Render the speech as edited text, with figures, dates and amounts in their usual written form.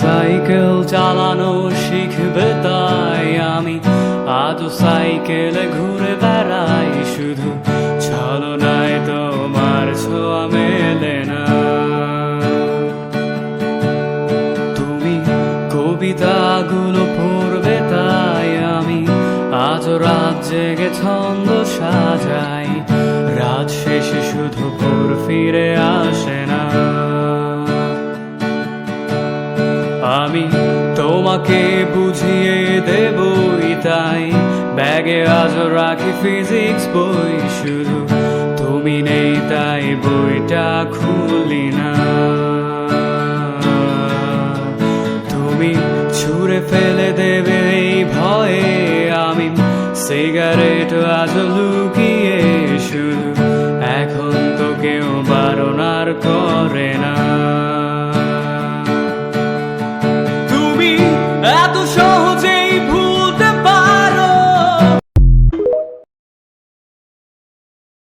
Cycle চালানো শিখবে তাই আমি আজও সাইকেলে ঘুরে বেড়াই, শুধু ছলনায় তোমার ছোঁয়া মেলে না। তুমি কবিতাগুলো পড়বে তাই আমি আজও রাত জেগে ছন্দ সাজাই, রাত শেষে শুধু ভোর ফিরে আসে না। আমি তোমাকে বুঝিয়ে দেবই তাই ব্যাগে আজও রাখি ফিজিক্স বই, শুধু তুমি নেই তাই বইটা খুলি না। তুমি ছুঁড়ে ফেলে দেবে এই ভয়ে আমি সিগারেট আজও